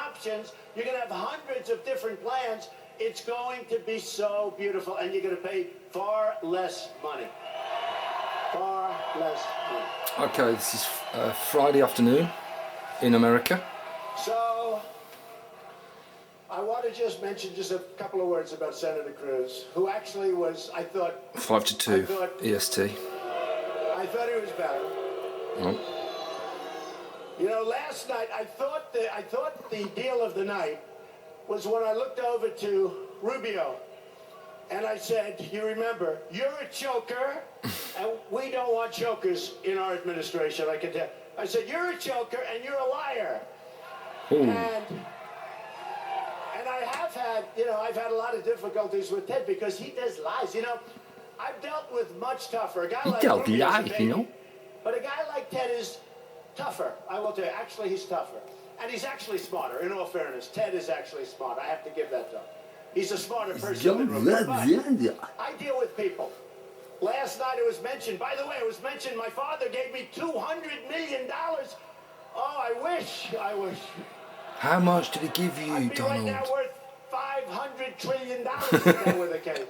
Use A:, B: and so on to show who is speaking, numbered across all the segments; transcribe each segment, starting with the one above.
A: options. You're going to have hundreds of different plans. It's going to be so beautiful, and you're going to pay far less money. Far less money.
B: Okay, this is Friday afternoon in America.
A: So, I want to just mention just a couple of words about Senator Cruz, who actually was, I thought...
B: 5 to 2 EST.
A: I thought he was better.
B: Oh.
A: You know, last night, I thought the deal of the night was when I looked over to Rubio, and I said, you remember, you're a choker, and we don't want chokers in our administration, I can tell. I said, you're a choker, and you're a liar.
B: Ooh.
A: And I have had, I've had a lot of difficulties with Ted because he does lies. I've dealt with much tougher. A guy like Rubio, but a guy like Ted is tougher. I will tell you, actually, he's tougher. And he's actually smarter, in all fairness. Ted is actually smart. I have to give that to him. He's a smarter person than Rubio. But I deal with people. Last night it was mentioned, by the way, my father gave me $200 million. Oh, I wish.
B: How much did he give you,
A: I'd be
B: Donald?
A: right now worth $500 trillion if that were the case.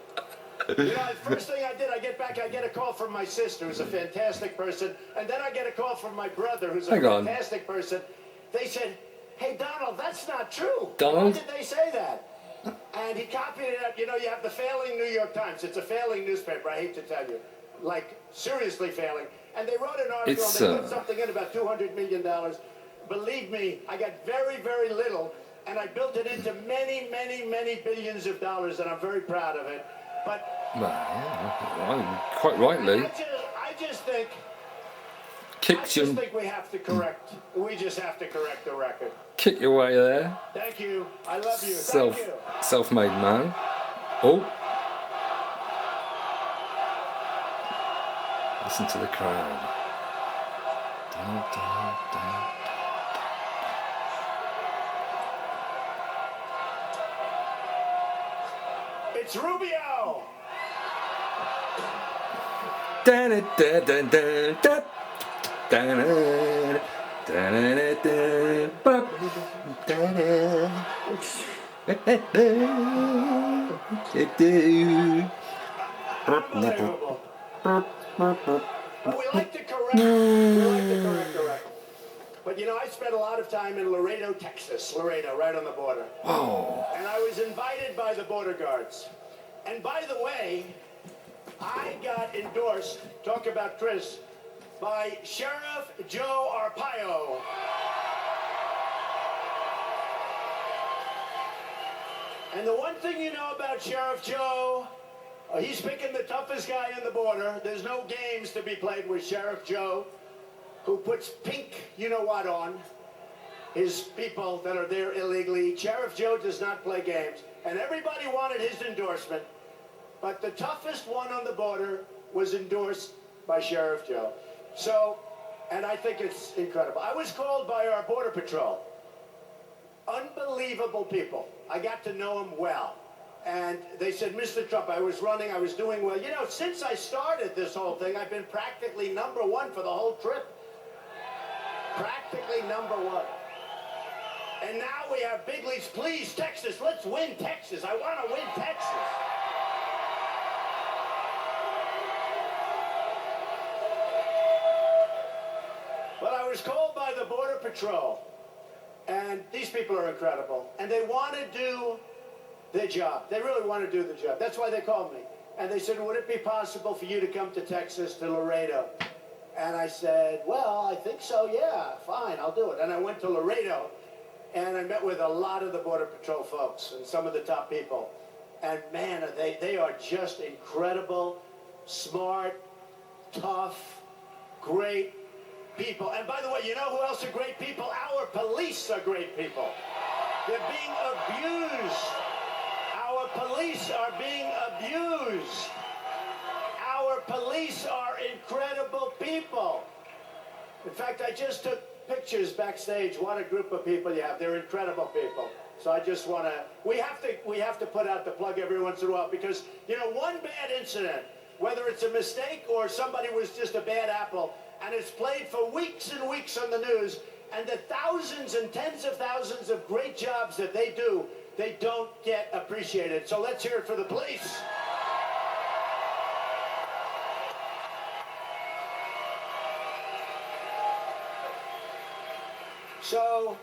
A: The first thing I did, I get a call from my sister, who's a fantastic person, and then I get a call from my brother, who's a fantastic person. They said, hey, Donald, that's not true.
B: Donald?
A: Why did they say that? And he copied it up. You have the failing New York Times. It's a failing newspaper, I hate to tell you. Like, seriously failing. And they wrote an article, and they put something in about $200 million. Believe me, I got very, very little, and I built it into many, many, many billions of dollars, and I'm very proud of it. But
B: quite rightly.
A: I just think we have to correct. We just have to correct the record.
B: Kick your way there.
A: Thank you. I love you.
B: Self-made man. Oh. Listen to the crowd. Dun, dun, dun.
A: It's Rubio. Unbelievable. But we like to correct the record. But I spent a lot of time in Laredo, Texas. Laredo, right on the border.
B: Oh.
A: And I was invited by the border guards. And by the way, I got endorsed, talk about Chris, by Sheriff Joe Arpaio. And the one thing you know about Sheriff Joe, he's picking the toughest guy on the border. There's no games to be played with Sheriff Joe, who puts pink you-know-what on his people that are there illegally. Sheriff Joe does not play games. And everybody wanted his endorsement. But the toughest one on the border was endorsed by Sheriff Joe. So, and I think it's incredible. I was called by our Border Patrol. Unbelievable people. I got to know them well. And they said, Mr. Trump, I was doing well. Since I started this whole thing, I've been practically #1 for the whole trip. Practically #1. And now we have big leagues. Please, Texas, let's win Texas. I want to win Texas. But I was called by the Border Patrol, and these people are incredible, and they want to do their job. They really want to do the job. That's why they called me. And they said, would it be possible for you to come to Texas, to Laredo? And I said, well, I think so, yeah, fine, I'll do it. And I went to Laredo, and I met with a lot of the Border Patrol folks and some of the top people. And man, they are just incredible, smart, tough, great people. And by the way, you know who else are great people? Our police are great people. They're being abused. Our police are being abused. Our police are incredible people. In fact, I just took pictures backstage. What a group of people you have. They're incredible people. So I just want to, we have to put out the plug every once in a while because, one bad incident, whether it's a mistake or somebody was just a bad apple, and it's played for weeks and weeks on the news, And the thousands and tens of thousands of great jobs that they do, they don't get appreciated. So let's hear it for the police. So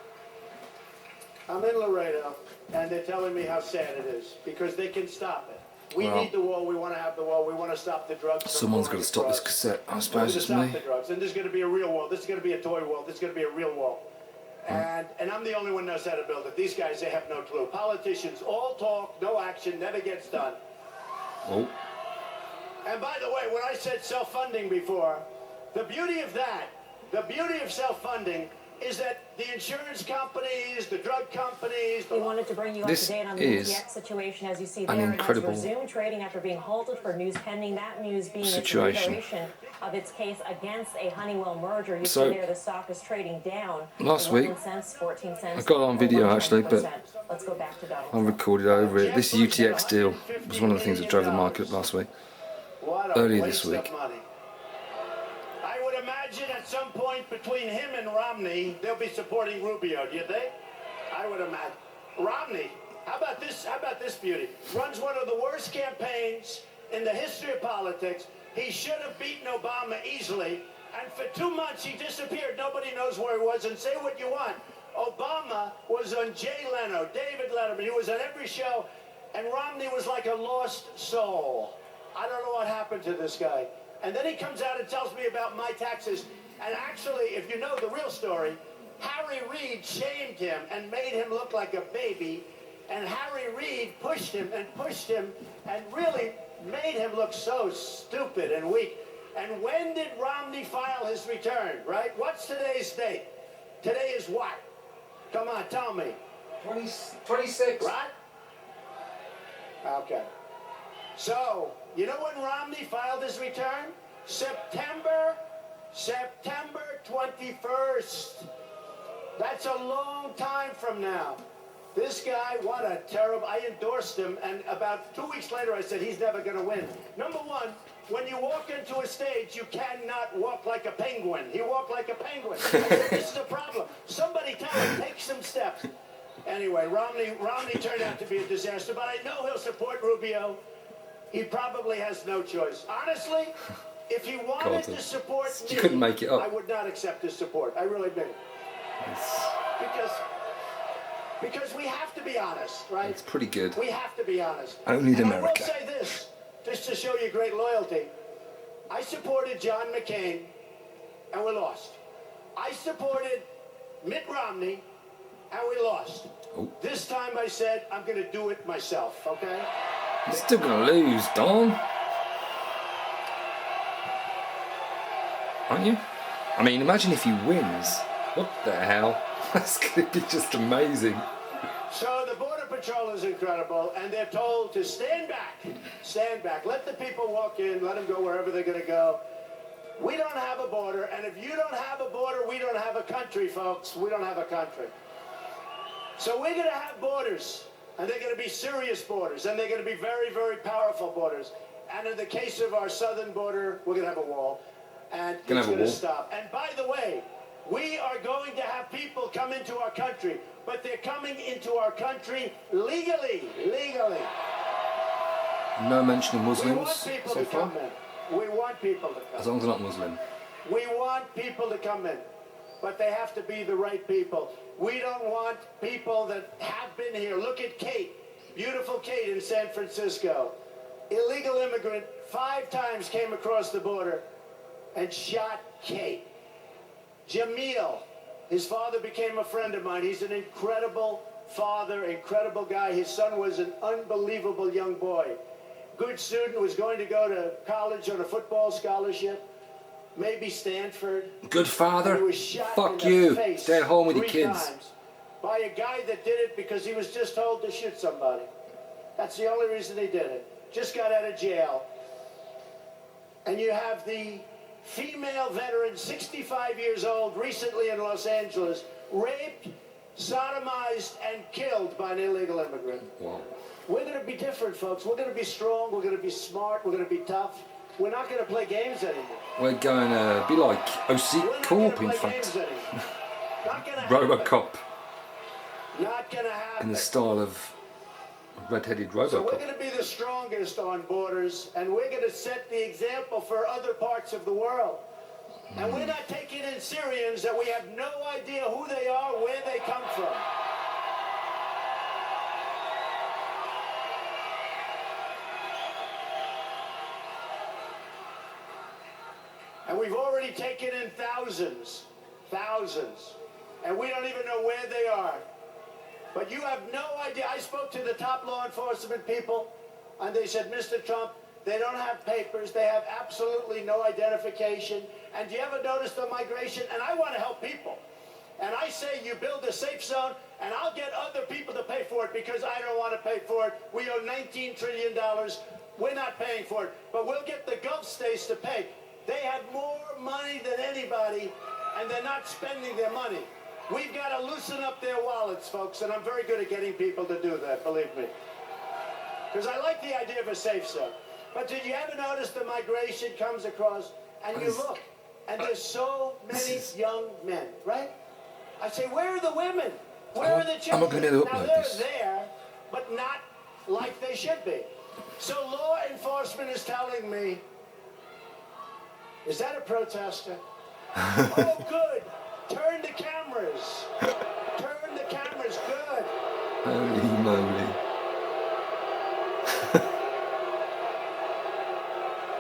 A: I'm in Laredo, and they're telling me how sad it is because they can stop it. We need the wall. We want to have the wall. We want to stop the drugs.
B: Someone's got to stop this cassette. I suppose it's
A: stop
B: me.
A: the drugs. And there's going to be a real wall. This is going to be a toy wall. This is going to be a real wall. And I'm the only one who knows how to build it. These guys, they have no clue. Politicians, all talk, no action, never gets done.
B: Oh.
A: And by the way, when I said self-funding before, the beauty of that, the beauty of self-funding is that the insurance companies, the drug companies...
C: We wanted to bring you up to date on the UTX situation, as you see there. It has resumed trading after being halted for news pending. That news being its reiteration of its case against a Honeywell merger. You see there the stock is trading down.
B: Last week,
C: 11 cents, 14 cents.
B: I got it on video actually, but
C: let's go back to
B: I recorded over it. This UTX deal was one of the things that drove the market up last week. Earlier this week.
A: At some point between him and Romney, they'll be supporting Rubio, do you think? I would imagine. Romney, how about this beauty? Runs one of the worst campaigns in the history of politics. He should have beaten Obama easily, and for 2 months he disappeared. Nobody knows where he was, and say what you want. Obama was on Jay Leno, David Letterman. He was on every show, and Romney was like a lost soul. I don't know what happened to this guy. And then he comes out and tells me about my taxes. And actually, if you know the real story, Harry Reid shamed him and made him look like a baby. And Harry Reid pushed him and really made him look so stupid and weak. And when did Romney file his return, right? What's today's date? Today is what? Come on, tell me.
D: 26.
A: Right? Okay. So, you know when Romney filed his return? September 21st. That's a long time from now. This guy, what a terrible... I endorsed him, and about 2 weeks later I said he's never going to win. Number one, when you walk into a stage, you cannot walk like a penguin. He walked like a penguin. This is a problem. Somebody tell him, take some steps. Anyway, Romney turned out to be a disaster, but I know he'll support Rubio. He probably has no choice. Honestly, if he wanted to support me,
B: you couldn't make it up.
A: I would not accept his support. I really do. Because we have to be honest, right?
B: It's pretty good.
A: We have to be honest.
B: Only in America.
A: I will say this, just to show you great loyalty. I supported John McCain, and we lost. I supported Mitt Romney, and we lost.
B: Oh.
A: This time I said, I'm going to do it myself, okay?
B: You're still going to lose, Don. Aren't you? I mean, imagine if he wins. What the hell? That's going to be just amazing.
A: So the Border Patrol is incredible, and they're told to stand back. Stand back. Let the people walk in. Let them go wherever they're going to go. We don't have a border, and if you don't have a border, we don't have a country, folks. We don't have a country. So we're going to have borders, and they're going to be serious borders, and they're going to be very, very powerful borders. And in the case of our southern border, we're going to have a wall, and it's going to stop. And by the way, we are going to have people come into our country, but they're coming into our country legally. Legally.
B: No mention of Muslims
A: we want people
B: so
A: to
B: far.
A: come in. We want people to come.
B: As long as they're not Muslim.
A: We want people to come in, but they have to be the right people. We don't want people that have been here. Look at Kate, beautiful Kate in San Francisco. Illegal immigrant, 5 times came across the border and shot Kate. Jamil, his father became a friend of mine. He's an incredible father, incredible guy. His son was an unbelievable young boy. Good student, was going to go to college on a football scholarship, maybe Stanford.
B: Good father?
A: He was shot
B: Fuck
A: in the
B: you.
A: face
B: Stay at home with your
A: 3
B: kids.
A: times by a guy that did it because he was just told to shoot somebody. That's the only reason he did it. Just got out of jail. And you have the female veteran, 65 years old, recently in Los Angeles, raped, sodomized, and killed by an illegal immigrant.
B: Wow.
A: We're going to be different, folks. We're going to be strong. We're going to be smart. We're going to be tough. We're not going to play games anymore.
B: We're going to be like O.C. Corp, in fact.
A: Not gonna happen.
B: Robocop
A: Not gonna happen.
B: in the style of red-headed
A: So we're
B: Robocop.
A: going to be the strongest on borders, and we're going to set the example for other parts of the world. And we're not taking in Syrians that we have no idea who they are, where they come from. And we've already taken in thousands, and we don't even know where they are. But you have no idea. I spoke to the top law enforcement people, and they said, Mr. Trump, they don't have papers. They have absolutely no identification. And do you ever notice the migration? And I want to help people. And I say you build a safe zone, and I'll get other people to pay for it because I don't want to pay for it. We owe $19 trillion. We're not paying for it. But we'll get the Gulf states to pay. They have more money than anybody, and they're not spending their money. We've got to loosen up their wallets, folks, and I'm very good at getting people to do that, believe me. Because I like the idea of a safe zone. But did you ever notice the migration comes across, and you look, and there's so many young men, right? I say, where are the women? Where are the children?
B: I'm not going to
A: now,
B: upload
A: they're
B: this.
A: there, but not like they should be. So law enforcement is telling me, is that a protester? Oh, good. Turn the cameras. Turn the cameras. Good.
B: Holy moly.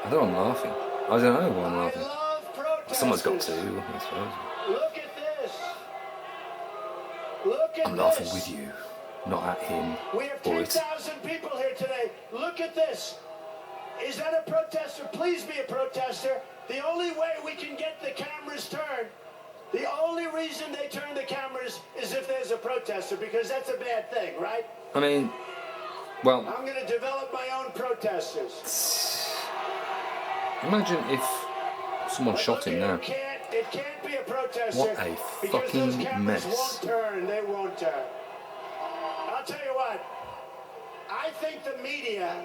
B: I don't know I'm laughing. I don't know why I'm
A: I
B: laughing.
A: love protesters.
B: Someone's got to, I suppose.
A: Look at this. Look at
B: I'm laughing
A: this.
B: with you, not at him
A: We have
B: or it.
A: 10,000 people here today. Look at this. Is that a protester? Please be a protester. The only way we can get the cameras turned, the only reason they turn the cameras is if there's a protester, because that's a bad thing, right?
B: I mean, well,
A: I'm going to develop my own protesters.
B: imagine if someone
A: But
B: shot
A: look,
B: him now.
A: It can't be a protester.
B: What a
A: because those
B: fucking
A: cameras
B: mess.
A: won't turn. They won't turn. I'll tell you what. I think the media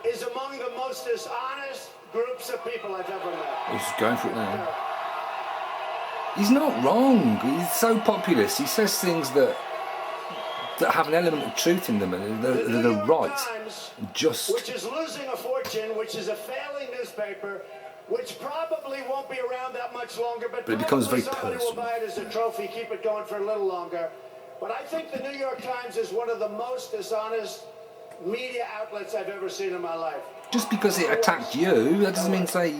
A: is among the most dishonest groups of people I've ever met.
B: He's going for it now. He's not wrong. He's so populist. He says things that have an element of truth in them, and
A: The New
B: they're
A: York
B: right.
A: Times,
B: Just
A: which is losing a fortune, which is a failing newspaper, which probably won't be around that much longer, but
B: it becomes
A: probably
B: very
A: somebody
B: personal.
A: will buy it as a trophy, keep it going for a little longer. But I think the New York Times is one of the most dishonest media outlets I've ever seen in my life.
B: just because it attacked you, that doesn't mean say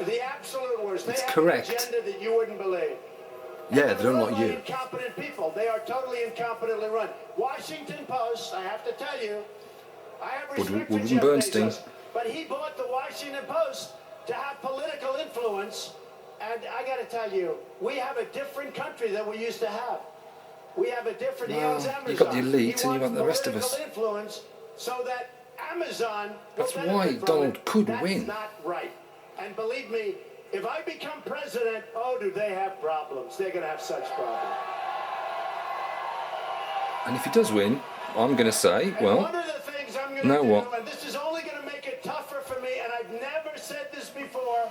A: The absolute worst. They
B: It's
A: have
B: correct.
A: an agenda that you wouldn't believe.
B: yeah, they don't
A: Run
B: like
A: by
B: you.
A: incompetent people. They are totally incompetently run. Washington Post, I have to tell you, I have respect for
B: Woodward
A: Jeff
B: Bernstein.
A: Bezos, but he bought the Washington Post to have political influence. And I got to tell you, we have a different country than we used to have. We have a different. He owns Amazon.
B: you got the elite
A: He
B: and you
A: wants
B: got the rest of
A: political
B: us.
A: influence so that Amazon. will
B: That's
A: benefit
B: why
A: from
B: Donald
A: it.
B: could
A: That's
B: win.
A: not right. And believe me, if I become president, oh, do they have problems? They're going to have such problems.
B: And if he does win, I'm going to say,
A: And
B: well,
A: one of the things I'm going to
B: know
A: do,
B: what?
A: and this is only going to make it tougher for me, and I've never said this before,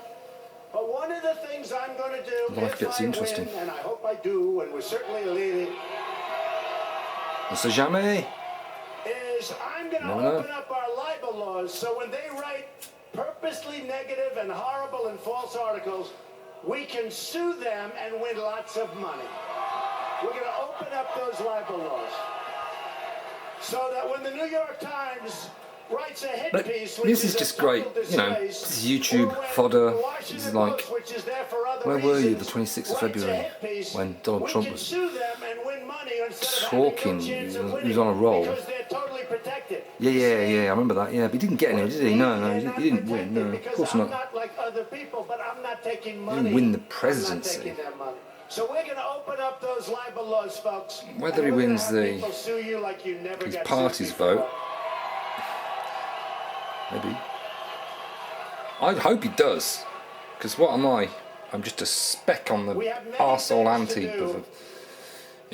A: but one of the things I'm going to do
B: Life
A: if
B: gets
A: I
B: interesting.
A: win, and I hope I do, and we're certainly leading,
B: on sait jamais.
A: is I'm going to
B: Never know.
A: open up our libel laws so when they write purposely negative and horrible and false articles, we can sue them and win lots of money. We're going to open up those libel laws so that when the New York Times writes a hit
B: But
A: piece, which
B: this is
A: a
B: just great,
A: total
B: you know,
A: disgrace,
B: this is YouTube
A: or when
B: fodder.
A: the
B: This
A: Washington
B: is like,
A: Post, which is there for other
B: where were you the
A: reasons,
B: 26th of
A: writes a
B: February
A: hit piece,
B: when Donald
A: we
B: Trump
A: can
B: was
A: sue them and win money instead of
B: talking,
A: having no chance of
B: he was
A: winning
B: on a roll.
A: because they're totally protected.
B: Yeah, I remember that, yeah, but he didn't get any, did he? No,
A: They're
B: he
A: not
B: didn't win, no,
A: protected
B: of course
A: because I'm
B: not.
A: not like other people, but I'm not taking money.
B: didn't win the
A: I'm not
B: presidency.
A: taking their money. So we're going to open up those libel laws, folks.
B: Whether
A: and
B: he
A: we're gonna
B: wins
A: have
B: the-
A: people sue you like you never
B: his
A: got
B: party's
A: sued before.
B: vote. Maybe. I hope he does, because what am I? I'm just a speck on the
A: We have many
B: arsehole
A: things to
B: ante
A: do.
B: of a, you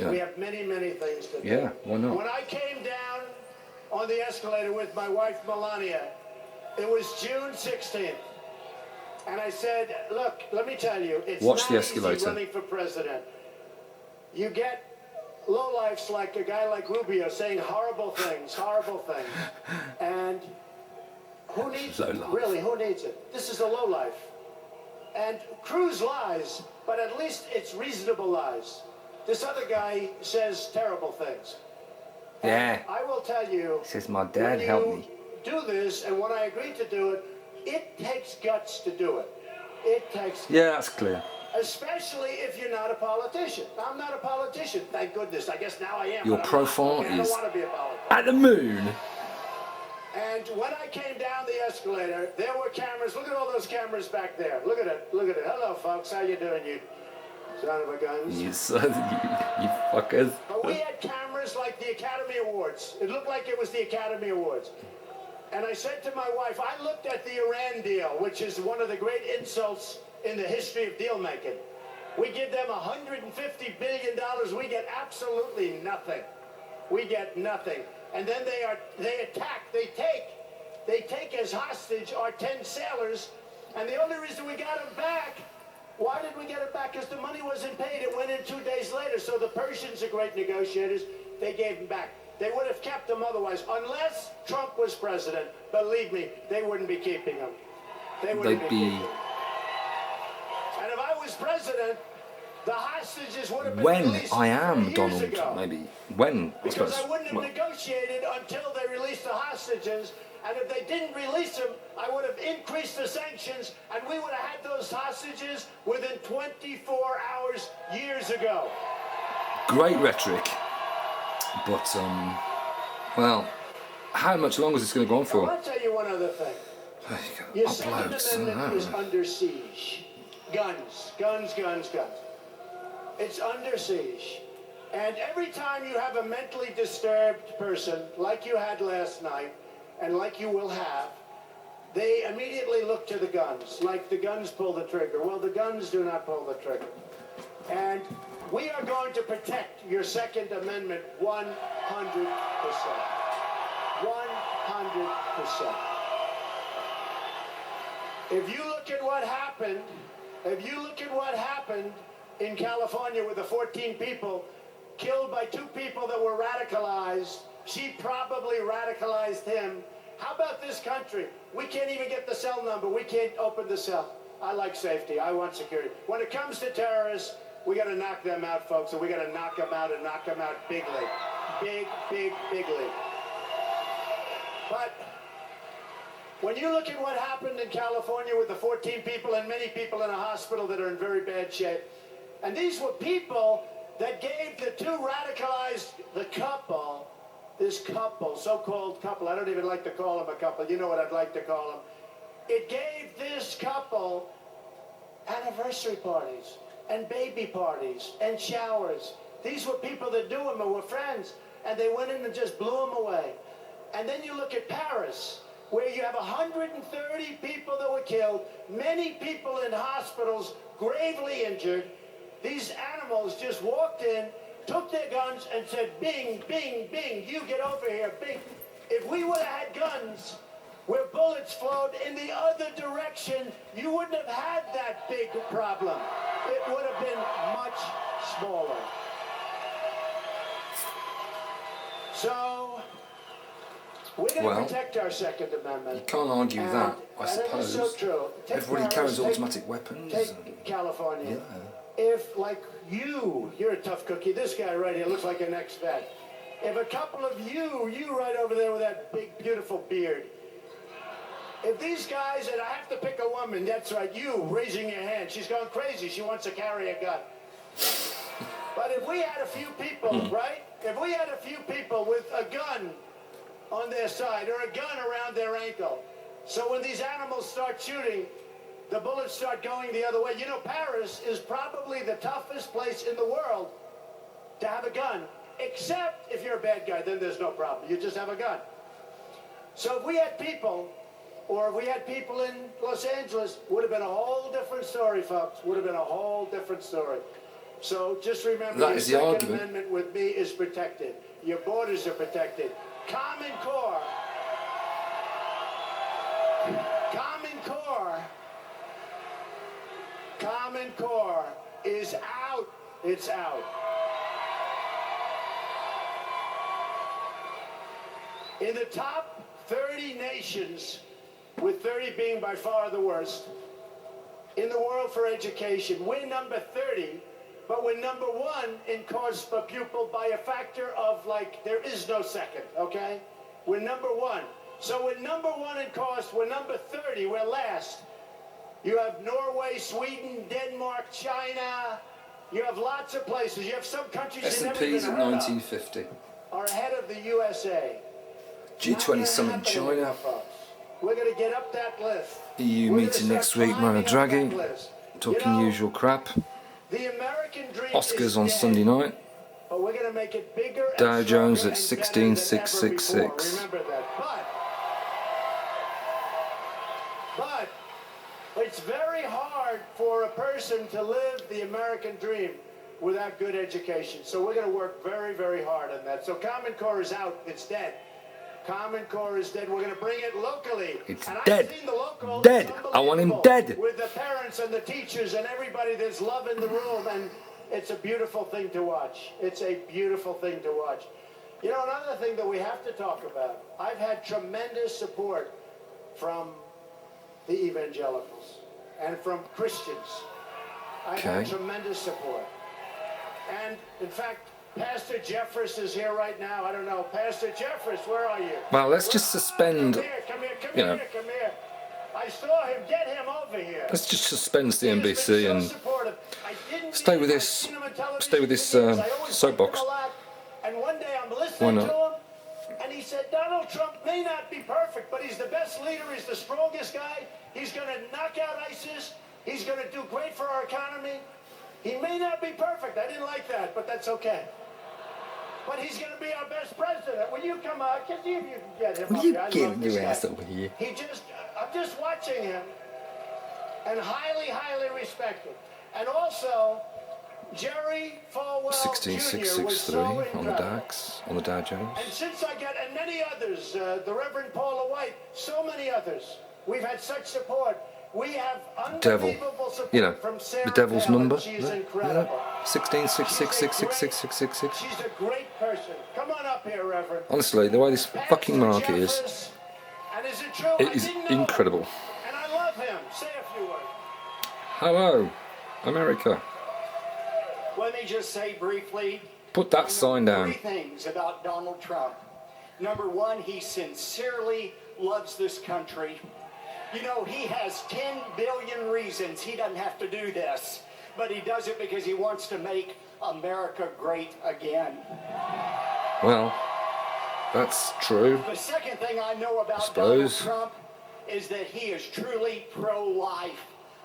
A: We
B: know.
A: have many, many things to do.
B: Yeah, why not?
A: When I came down on the escalator with my wife Melania, it was June 16th. And I said, look, let me tell you, it's
B: Watch
A: not
B: the
A: easy
B: escalator.
A: running for president. you get lowlifes like a guy like Rubio saying horrible things. And who needs it? Really, who needs it? This is a lowlife. And Cruz lies, but at least it's reasonable lies. This other guy says terrible things.
B: Yeah.
A: And I will tell you,
B: Says my dad helped me.
A: Do this, and when I agree to do it, it takes guts to do it. It takes.
B: Yeah, that's clear.
A: Especially if you're not a politician. I'm not a politician, thank goodness. I guess now I am.
B: Your profile
A: I don't
B: is
A: want to be a politician.
B: at the moon.
A: And when I came down the escalator, there were cameras. Look at all those cameras back there. Look at it. Look at it. Hello, folks. How you doing, you son of a guns?
B: You fuckers.
A: But we had cameras like the Academy Awards. It looked like it was the Academy Awards. And I said to my wife, I looked at the Iran deal, which is one of the great insults in the history of deal making. We give them $150 billion. We get absolutely nothing. We get nothing. And then they attack, they take as hostage our 10 sailors. And the only reason we got them back, why did we get it back? Because the money wasn't paid. It went in 2 days later. So the Persians are great negotiators. They gave them back. They would have kept them otherwise. Unless Trump was president, believe me, they wouldn't be keeping them. They wouldn't be keeping them. And if I was president, the hostages would have been released
B: I am
A: 3 years
B: Donald,
A: ago.
B: maybe. When, I
A: Because
B: suppose.
A: I wouldn't have negotiated until they released the hostages. And if they didn't release them, I would have increased the sanctions, and we would have had those hostages within 24 hours years ago.
B: Great rhetoric. But, well, how much longer is this going to go on
A: I
B: for?
A: want to tell you one other thing. Your Second
B: Uploads,
A: Amendment is under siege. Guns. It's under siege. And every time you have a mentally disturbed person, like you had last night, and like you will have, they immediately look to the guns, like the guns pull the trigger. Well, the guns do not pull the trigger. And we are going to protect your Second Amendment 100%. 100%. If you look at what happened in California with the 14 people killed by 2 people that were radicalized, she probably radicalized him. How about this country? We can't even get the cell number. We can't open the cell. I like safety. I want security. When it comes to terrorists, we got to knock them out, folks, and we got to knock them out and knock them out bigly. Bigly. But when you look at what happened in California with the 14 people and many people in a hospital that are in very bad shape, and these were people that gave the 2 radicalized, this couple, so-called couple, I don't even like to call them a couple, you know what I'd like to call them. It gave this couple anniversary parties and baby parties and showers. These were people that knew him and were friends, and they went in and just blew him away. And then you look at Paris, where you have 130 people that were killed, many people in hospitals gravely injured. These animals just walked in, took their guns, and said, bing, bing, bing, you get over here, bing. If we would have had guns where bullets flowed in the other direction, you wouldn't have had that big problem. It would have been much smaller. So, we're going to protect our Second Amendment.
B: You can't argue that, I suppose.
A: So true.
B: Everybody carries automatic weapons.
A: Take California. Yeah. If, like you're a tough cookie. This guy right here looks like an ex-vet. If a couple of you right over there with that big, beautiful beard, if these guys, and I have to pick a woman, that's right, you raising your hand, she's going crazy, she wants to carry a gun. But if we had a few people, right? If we had a few people with a gun on their side or a gun around their ankle, so when these animals start shooting, the bullets start going the other way. You know, Paris is probably the toughest place in the world to have a gun, except if you're a bad guy, then there's no problem. You just have a gun. So if we had people, or if we had people in Los Angeles, would have been a whole different story, folks. Would have been a whole different story. So just remember,
B: that
A: your
B: is the
A: Second
B: argument.
A: Amendment with me is protected. Your borders are protected. Common Core. Common Core is out. It's out. In the top 30 nations, with 30 being by far the worst, in the world for education, we're number 30, but we're number 1 in cost per pupil by a factor of, like, there is no second, okay? We're number 1. So we're number 1 in cost, we're number 30, we're last. You have Norway, Sweden, Denmark, China. You have lots of places. You have some countries you never even
B: S&P's at
A: heard of
B: 1950.
A: are ahead of the USA.
B: G20 summit in China.
A: We're going to get up that list.
B: EU
A: We're
B: meeting
A: gonna
B: next
A: start
B: week, Mario
A: climbing up
B: Draghi.
A: that list.
B: Talking
A: You know,
B: usual crap.
A: the American dream
B: Oscars
A: is
B: on
A: dead,
B: Sunday night.
A: but we're going to make it bigger and
B: Dow Jones
A: stronger
B: at
A: and better than ever
B: 16,666.
A: before. Remember that. But it's very hard for a person to live the American dream without good education. So we're going to work very, very hard on that. So Common Core is out. It's dead. Common Core is dead. We're going to bring it locally.
B: It's
A: and
B: dead.
A: I've seen the local.
B: Dead.
A: It's
B: I want him
A: unbelievable.
B: dead.
A: With the parents and the teachers and everybody, there's love in the room. And it's a beautiful thing to watch. It's a beautiful thing to watch. You know, another thing that we have to talk about, I've had tremendous support from the evangelicals and from Christians. I've had tremendous support. And in fact, Pastor Jeffress is here right now. I don't know. Pastor Jeffress, where are you?
B: Well, let's just suspend,
A: Come here. I saw him. Get him over here.
B: let's just suspend
A: He has been
B: CNBC
A: so
B: and
A: supportive. I didn't
B: stay
A: meet
B: with
A: him.
B: this-
A: I've seen him on television
B: stay with this,
A: for years. I always
B: soapbox.
A: like him a lot. And one day I'm
B: Why
A: listening
B: not?
A: to him, and he said, Donald Trump may not be perfect, but he's the best leader. He's the strongest guy. He's going to knock out ISIS. He's going to do great for our economy. He may not be perfect. I didn't like that, but that's okay. But he's going to be our best president. Will you come out? See if you can get him
B: Will
A: up
B: you
A: here. I
B: get
A: love this
B: your
A: guy.
B: ass over here?
A: I'm just watching him, and highly, highly respected. And also, Jerry Falwell Jr. was
B: 16663
A: so
B: on the
A: incredible.
B: DAX, on the Dow Jones.
A: And since I got, and many others, the Reverend Paula White, so many others, we've had such support. We have
B: Devil.
A: unbelievable support
B: You know,
A: from Sarah
B: the devil's
A: Palin.
B: number.
A: She's incredible.
B: 16,666,666.
A: She's a great person. Come on up here, Reverend.
B: Honestly, the way this fucking market is,
A: Jeffress. And is it true?
B: it
A: I
B: is
A: didn't know.
B: incredible.
A: And I love him. Say a few words.
B: Hello, America.
E: Let me just say briefly,
B: Put that
E: I know
B: sign down.
E: 3 things about Donald Trump. Number 1, he sincerely loves this country. You know, he has 10 billion reasons he doesn't have to do this, but he does it because he wants to make America great again.
B: Well, that's true.
E: The second thing I know about
B: suppose.
E: Donald Trump is that he is truly pro-life.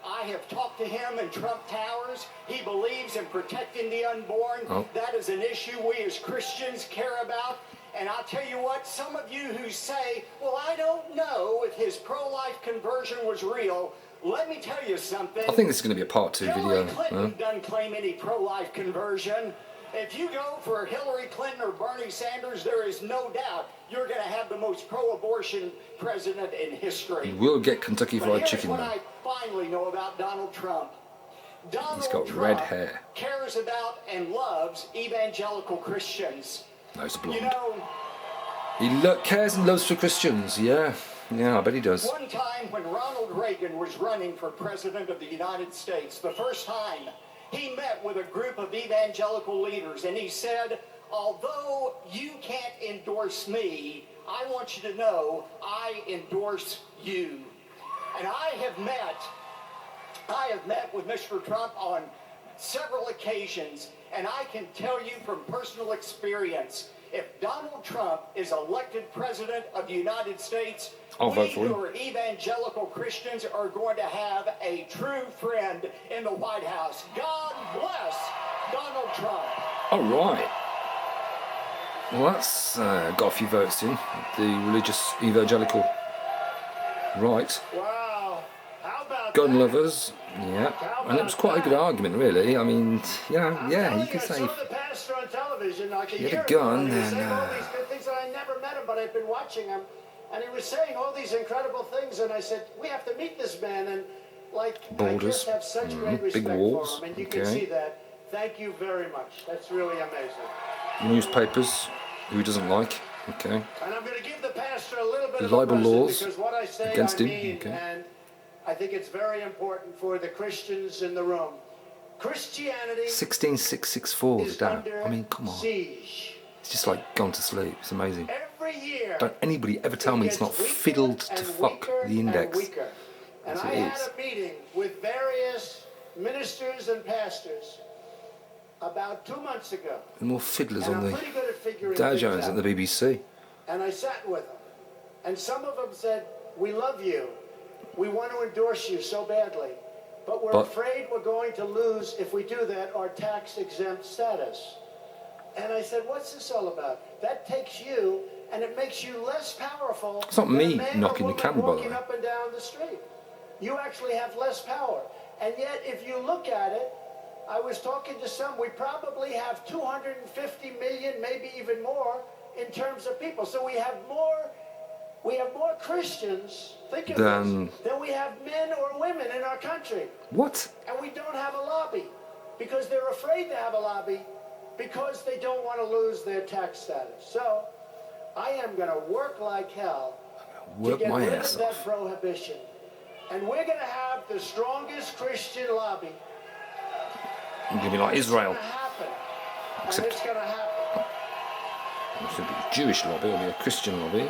E: I have talked to him in Trump Towers. He believes in protecting the unborn.
B: Oh.
E: That is an issue we as Christians care about. And I'll tell you what, some of you who say, well, I don't know if his pro-life conversion was real, let me tell you something.
B: I think this is going to be a part 2
E: Hillary
B: video.
E: Clinton doesn't claim any pro-life conversion. If you go for Hillary Clinton or Bernie Sanders, there is no doubt you're going to have the most pro-abortion president in history.
B: We'll get Kentucky
E: But
B: Fried
E: here's
B: Chicken
E: what
B: though.
E: I finally know about Donald Trump. Donald
B: He's got
E: Trump
B: red hair.
E: cares about and loves evangelical Christians.
B: No, he's
E: You
B: blonde.
E: know,
B: He cares and loves for Christians. Yeah, I bet he does.
E: one time when Ronald Reagan was running for president of the United States, the first time, he met with a group of evangelical leaders and he said, although you can't endorse me, I want you to know I endorse you. And I have met with Mr. Trump on several occasions, and I can tell you from personal experience, if Donald Trump is elected president of the United States,
B: I'll
E: we
B: vote for him.
E: who are evangelical Christians are going to have a true friend in the White House. God bless Donald Trump.
B: All right. Well, that's got a few votes in. The religious evangelical right.
A: Wow. How about
B: Gun
A: that?
B: lovers. Yeah. And it was quite a good argument, really. I mean, you know,
A: I'm
B: yeah,
A: telling
B: you could
A: I
B: say.
A: saw the pastor on television like a
B: He had a
A: year
B: gun
A: ago, and he was
B: and,
A: saying all these good things, and I never met him, but I've been watching him, and he was saying all these incredible things, and I said, we have to meet this man, and like, I
B: Borders.
A: just have such great
B: Big
A: respect
B: walls.
A: for him, and you can
B: Okay.
A: see that. Thank you very much. That's really amazing.
B: Newspapers. Who doesn't like? Okay.
A: And I'm going to give the Pastor, a little bit of
B: libel
A: a person,
B: laws
A: because what I say
B: against
A: I
B: him.
A: mean,
B: Okay.
A: and I think it's very important for the Christians in the room. Christianity
B: 16664
A: is
B: the dam.
A: under
B: I mean, come on.
A: siege.
B: It's just like gone to sleep. It's amazing.
A: Every year,
B: Don't anybody ever tell me it's not
A: weaker
B: fiddled to
A: and
B: fuck
A: weaker
B: the index.
A: And weaker. And
B: As
A: I
B: it
A: had
B: is.
A: a meeting with various ministers and pastors about 2 months ago.
B: The more fiddlers
A: And
B: on
A: I'm
B: the
A: pretty good at figuring
B: Dow
A: things
B: Jones
A: out.
B: and the BBC.
A: And I sat with them. And some of them said, we love you. We want to endorse you so badly. But we're afraid we're going to lose, if we do that, our tax-exempt status. And I said, what's this all about? That takes you, and it makes you less powerful.
B: It's not
A: than
B: me
A: a man
B: knocking
A: or
B: the
A: woman
B: camera, by the
A: walking
B: way.
A: up and down the street. You actually have less power. And yet, if you look at it, I was talking to some, we probably have 250 million, maybe even more, in terms of people. So we have more Christians, think of this, than we have men or women in our country.
B: What?
A: And we don't have a lobby because they're afraid to have a lobby because they don't want to lose their tax status. So I am going to work like hell to get rid of that prohibition. And we're going to have the strongest Christian lobby.
B: I'm going to be like Israel.
A: It's going to happen. And it's going to happen.
B: It should be a Jewish lobby, it'll be a Christian lobby.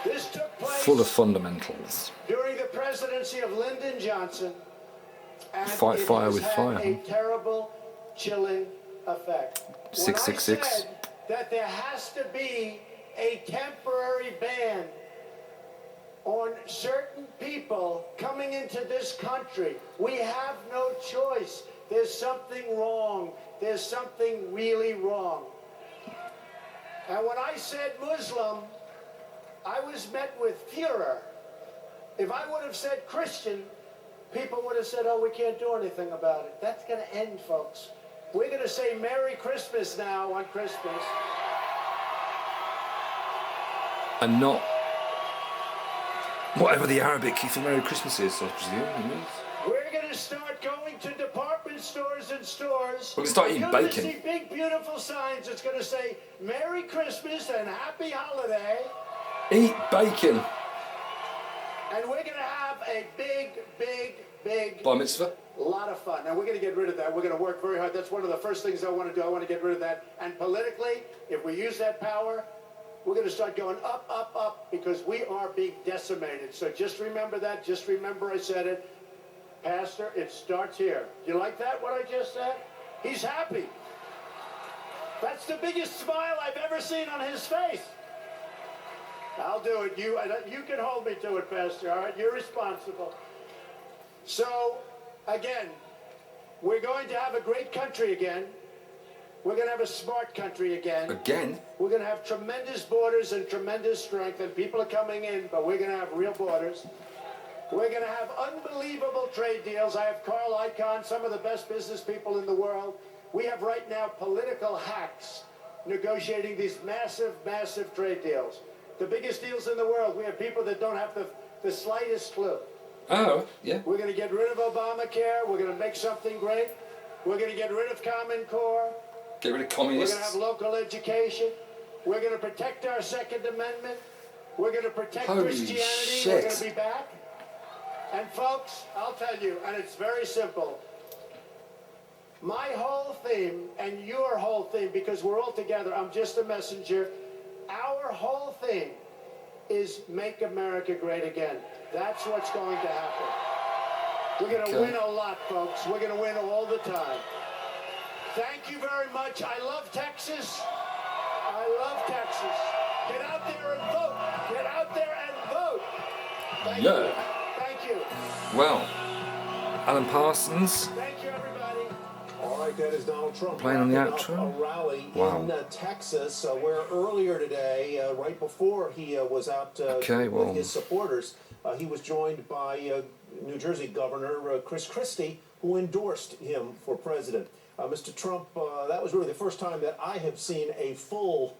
A: This took place
B: full of fundamentals.
A: during the presidency of Lyndon Johnson. And
B: Fight
A: it
B: fire
A: has
B: with
A: had
B: fire.
A: a terrible, chilling effect.
B: 666.
A: When I said that there has to be a temporary ban on certain people coming into this country, we have no choice. There's something wrong. There's something really wrong. And when I said Muslim, I was met with furor. If I would have said Christian, people would have said, oh, we can't do anything about it. That's going to end, folks. We're going to say Merry Christmas now on Christmas.
B: And not whatever the Arabic for Merry Christmas is, I presume.
A: We're going to start going to department stores and stores.
B: We're going to start eating
A: You're
B: bacon.
A: going to see big, beautiful signs that's going to say Merry Christmas and Happy Holiday.
B: Eat bacon.
A: And we're going to have a big
B: Bar mitzvah.
A: lot of fun. Now, we're going to get rid of that. We're going to work very hard. That's one of the first things I want to do. I want to get rid of that. And politically, if we use that power, we're going to start going up, up, up, because we are being decimated. So just remember that. Just remember I said it. Pastor, it starts here. Do you like that, what I just said? He's happy. That's the biggest smile I've ever seen on his face. I'll do it. You can hold me to it, Pastor, all right? You're responsible. So, again, we're going to have a great country again. We're going to have a smart country again.
B: Again?
A: We're going to have tremendous borders and tremendous strength, and people are coming in, but we're going to have real borders. We're going to have unbelievable trade deals. I have Carl Icahn, some of the best business people in the world. We have right now political hacks negotiating these massive, massive trade deals. The biggest deals in the world. We have people that don't have the slightest clue.
B: Oh, yeah.
A: We're going to get rid of Obamacare. We're going to make something great. We're going to get rid of Common Core.
B: Get rid of
A: We're
B: communists.
A: going to have local education. We're going to protect our Second Amendment. We're going to protect
B: Holy
A: Christianity.
B: shit.
A: We're going to be back. And folks, I'll tell you, and it's very simple. My whole theme and your whole theme, because we're all together, I'm just a messenger. Our whole theme is make America great again. That's what's going to happen. We're going to win a lot, folks. We're going to win all the time. Thank you very much. I love Texas. I love Texas. Get out there and vote. Get out there and vote. Thank you. Thank you.
B: Well, Alan Parsons.
A: Thank you, everybody.
F: All right, that is Donald Trump
B: Playing on the
F: wrapping
B: outro?
F: up a rally
B: Wow.
F: in Texas, where earlier today, right before he was out with his supporters, he was joined by New Jersey Governor Chris Christie, who endorsed him for president. Mr. Trump, that was really the first time that I have seen a full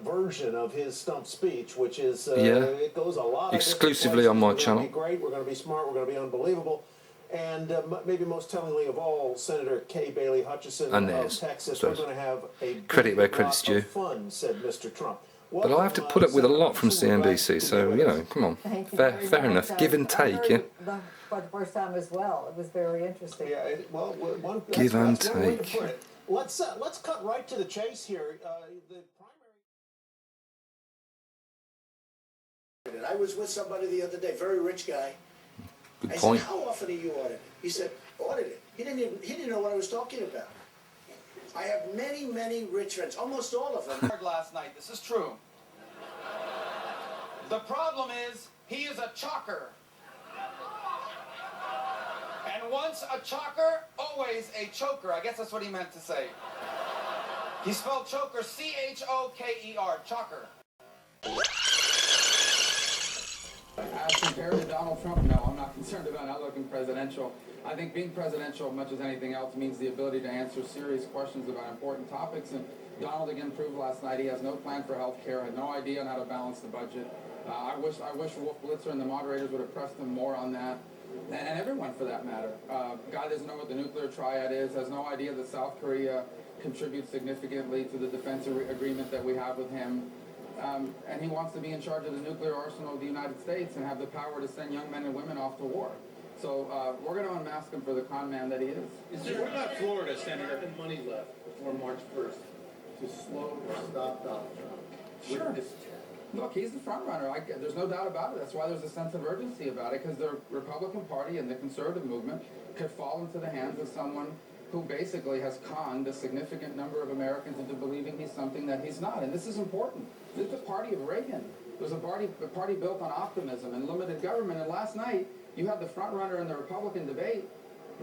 F: version of his stump speech, which is it goes a lot
B: exclusively on my channel.
F: We're going to be great. We're going to be smart. We're going to be unbelievable. And maybe most tellingly of all, Senator Kay Bailey Hutchison of Texas. We're going to have a
B: credit where
F: big
B: credit's
F: lot
B: due.
F: of fun, said Mr. Trump.
B: But I have to put up with a lot from CNBC, so, you know, come on. Fair enough. Give and take, yeah?
G: For the first time as well. It was very interesting.
F: Yeah,
B: give and
F: that's one way to
B: take.
F: put it. Let's cut right to the chase here. The primary.
A: I was with somebody the other day, very rich guy.
B: Good
A: I
B: point.
A: said, how often are you audited? He said, audited. He didn't know what I was talking about. I have many, many rich friends, almost all of them.
D: Last night, this is true. The problem is, he is a chalker. And once a chalker, always a choker. I guess that's what he meant to say. He spelled choker C-H-O-K-E-R, chalker.
H: As compared to Donald Trump, no, I'm not concerned about not looking presidential. I think being presidential, much as anything else, means the ability to answer serious questions about important topics. And Donald again proved last night he has no plan for health care, had no idea on how to balance the budget. I wish Wolf Blitzer and the moderators would have pressed him more on that. And everyone, for that matter. Guy doesn't know what the nuclear triad is, has no idea that South Korea contributes significantly to the defense agreement that we have with him. And he wants to be in charge of the nuclear arsenal of the United States and have the power to send young men and women off to war. So we're going to unmask him for the con man that he is.
I: What about Florida, Senator? The money left before March 1st to slow or stop Donald Trump.
H: Sure. Look, he's the front runner. There's no doubt about it. That's why there's a sense of urgency about it, because the Republican Party and the conservative movement could fall into the hands of someone who basically has conned a significant number of Americans into believing he's something that he's not. And this is important. This is the party of Reagan. It was a party built on optimism and limited government. And last night, you had the front runner in the Republican debate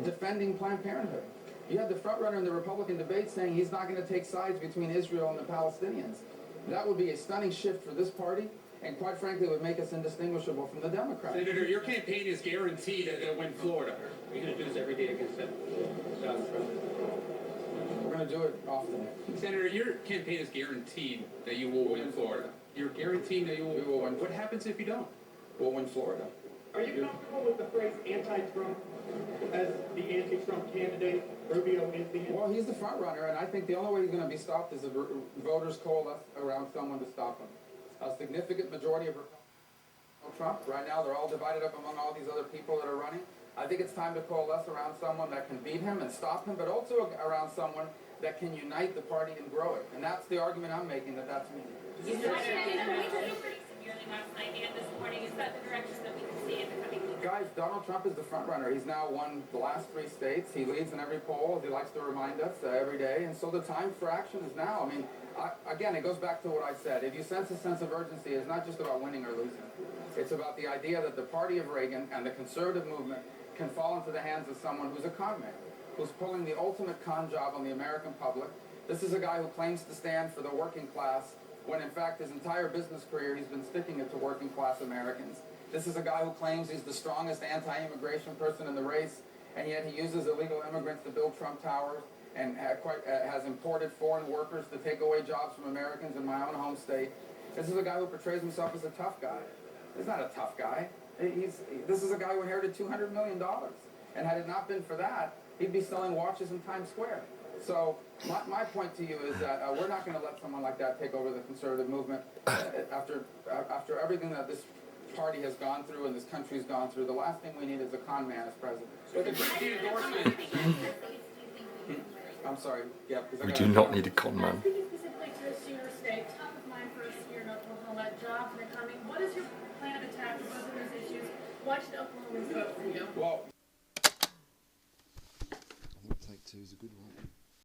H: defending Planned Parenthood. You had the front runner in the Republican debate saying he's not going to take sides between Israel and the Palestinians. That would be a stunning shift for this party, and quite frankly would make us indistinguishable from the Democrats.
I: Senator, your campaign is guaranteed to win Florida. Are you going to do this every day against that?
H: We're going to do it often.
I: Senator, your campaign is guaranteed that you will win Florida. You're guaranteeing that you will win. What happens if you don't?
H: We'll win Florida.
J: Are you comfortable with the phrase anti-Trump as the anti-Trump candidate? Rubio is the...
H: Well, he's the front runner, and I think the only way he's going to be stopped is if voters coalesce around someone to stop him. A significant majority of Trump, right now they're all divided up among all these other people that are running. I think it's time to coalesce around someone that can beat him and stop him, but also around someone that can unite the party and grow it. And that's the argument I'm making, that's me.
C: Last night and this morning, is that the direction that we can see in the coming weeks?
H: Guys, Donald Trump is the front runner. He's now won the last 3 states. He leads in every poll, as he likes to remind us every day. And so the time for action is now. I mean, again, it goes back to what I said. If you sense a sense of urgency, it's not just about winning or losing. It's about the idea that the party of Reagan and the conservative movement can fall into the hands of someone who's a con man, who's pulling the ultimate con job on the American public. This is a guy who claims to stand for the working class, when in fact his entire business career he's been sticking it to working class Americans. This is a guy who claims he's the strongest anti-immigration person in the race, and yet he uses illegal immigrants to build Trump Towers and has imported foreign workers to take away jobs from Americans in my own home state. This is a guy who portrays himself as a tough guy. He's not a tough guy. This is a guy who inherited $200 million, and had it not been for that, he'd be selling watches in Times Square. So my point to you is that we're not going to let someone like that take over the conservative movement. After everything that this party has gone through and this country's gone through, the last thing we need is a con man as president.
I: So the endorsement.
H: I'm sorry. Yeah,
B: we do not need a con man.
K: Speaking specifically to a sooner state, top of mind for us here in Oklahoma, jobs and economy. What is your plan of attack for both of those issues? Why should Oklahomans vote for you?
H: Well,
B: Take 2 is a good one.